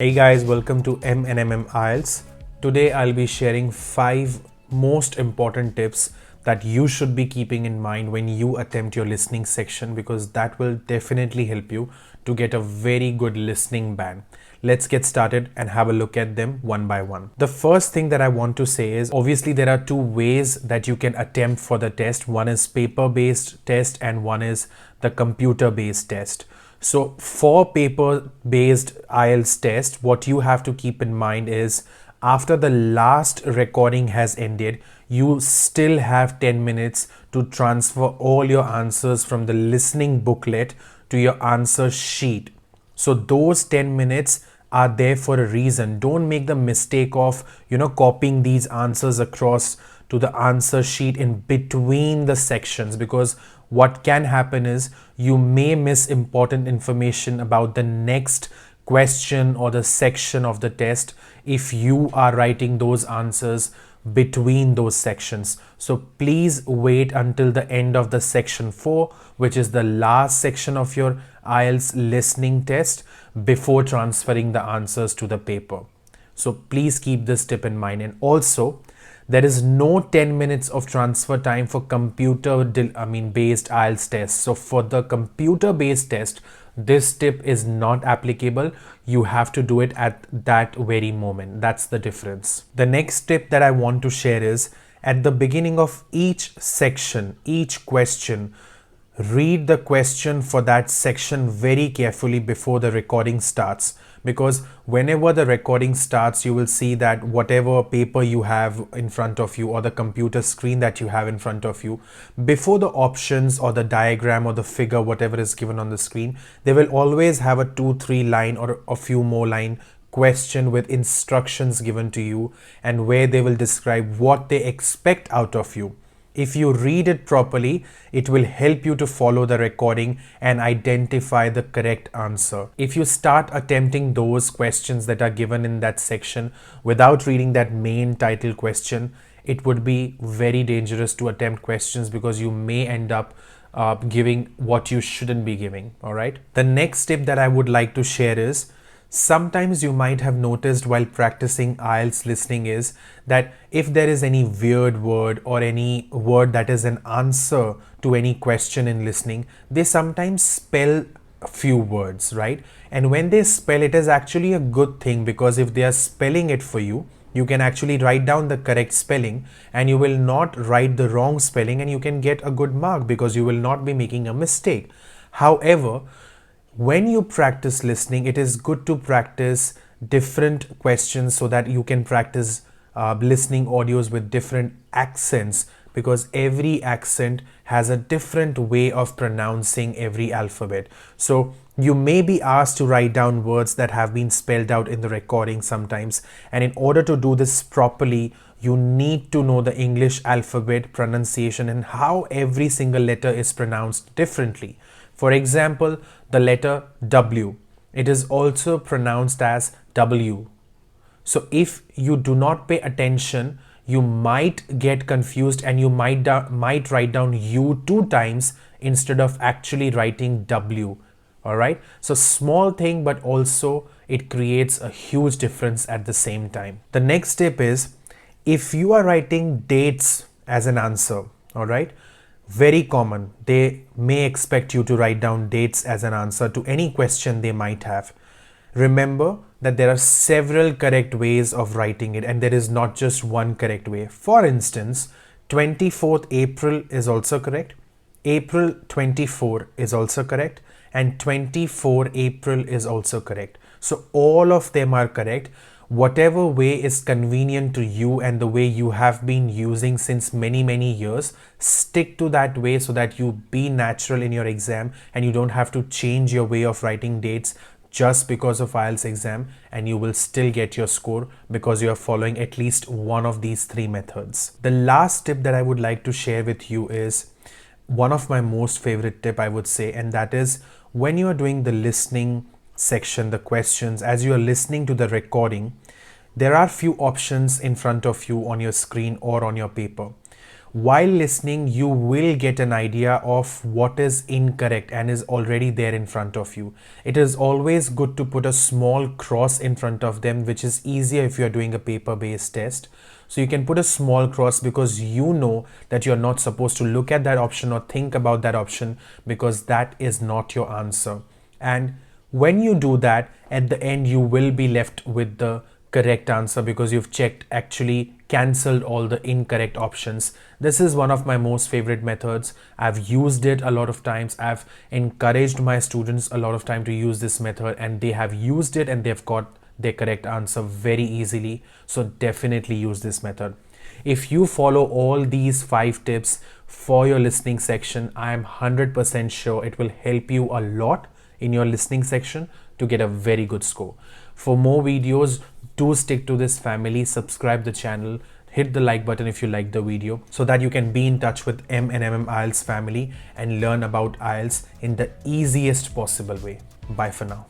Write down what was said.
Hey guys, welcome to M&M IELTS. Today I'll be sharing 5 most important tips that you should be keeping in mind when you attempt your listening section, because that will definitely help you to get a very good listening band. Let's get started and have a look at them one by one. The first thing that I want to say is, obviously there are two ways that you can attempt for the test. One is paper-based test and one is the computer-based test. So for paper-based IELTS test, what you have to keep in mind is after the last recording has ended, you still have 10 minutes to transfer all your answers from the listening booklet to your answer sheet. So those 10 minutes are there for a reason. Don't make the mistake of, copying these answers across to the answer sheet in between the sections, because what can happen is you may miss important information about the next question or the section of the test if you are writing those answers between those sections. So please wait until the end of the section 4, which is the last section of your IELTS listening test, before transferring the answers to the paper. So please keep this tip in mind. And also, there is no 10 minutes of transfer time for based IELTS test. So for the computer based test, this tip is not applicable. You have to do it at that very moment. That's the difference. The next tip that I want to share is, at the beginning of each section, each question, read the question for that section very carefully before the recording starts, because whenever the recording starts, you will see that whatever paper you have in front of you or the computer screen that you have in front of you, before the options or the diagram or the figure, whatever is given on the screen, they will always have a 2-3 line or a few more line question with instructions given to you, and where they will describe what they expect out of you. If you read it properly, it will help you to follow the recording and identify the correct answer. If you start attempting those questions that are given in that section without reading that main title question, it would be very dangerous to attempt questions, because you may end up giving what you shouldn't be giving. All right. The next tip that I would like to share is, sometimes you might have noticed while practicing IELTS listening is that if there is any weird word or any word that is an answer to any question in listening, they sometimes spell a few words, right? And when they spell, it is actually a good thing, because if they are spelling it for you, you can actually write down the correct spelling and you will not write the wrong spelling, and you can get a good mark because you will not be making a mistake. However, when you practice listening, it is good to practice different questions so that you can practice listening audios with different accents, because every accent has a different way of pronouncing every alphabet. So you may be asked to write down words that have been spelled out in the recording sometimes, and in order to do this properly, you need to know the English alphabet pronunciation and how every single letter is pronounced differently. For example, the letter W, it is also pronounced as W. So if you do not pay attention, you might get confused and you might write down U 2 times instead of actually writing W. All right. So small thing, but also it creates a huge difference at the same time. The next tip is, if you are writing dates as an answer, all right, very common, they may expect you to write down dates as an answer to any question they might have. Remember that there are several correct ways of writing it, and there is not just one correct way. For instance, 24th April is also correct, April 24 is also correct, and 24 April is also correct. So all of them are correct. Whatever way is convenient to you and the way you have been using since many years, stick to that way so that you be natural in your exam and you don't have to change your way of writing dates just because of IELTS exam, and you will still get your score because you are following at least one of these 3 methods. The last tip that I would like to share with you is one of my most favorite tip, I would say, and that is, when you are doing the listening section, the questions, as you are listening to the recording, there are few options in front of you on your screen or on your paper. while listening, you will get an idea of what is incorrect and is already there in front of you. It is always good to put a small cross in front of them, which is easier if you're doing a paper-based test. So you can put a small cross because you know that you're not supposed to look at that option or think about that option because that is not your answer. And when you do that, at the end, you will be left with the correct answer because you've actually cancelled all the incorrect options. This is one of my most favorite methods. I've used it a lot of times. I've encouraged my students a lot of time to use this method, and they have used it and they've got their correct answer very easily. So definitely use this method. If you follow all these 5 tips for your listening section, I am 100% sure it will help you a lot in your listening section to get a very good score. For more videos, do stick to this family, subscribe the channel, hit the like button if you like the video so that you can be in touch with M&MM IELTS family and learn about IELTS in the easiest possible way. Bye for now.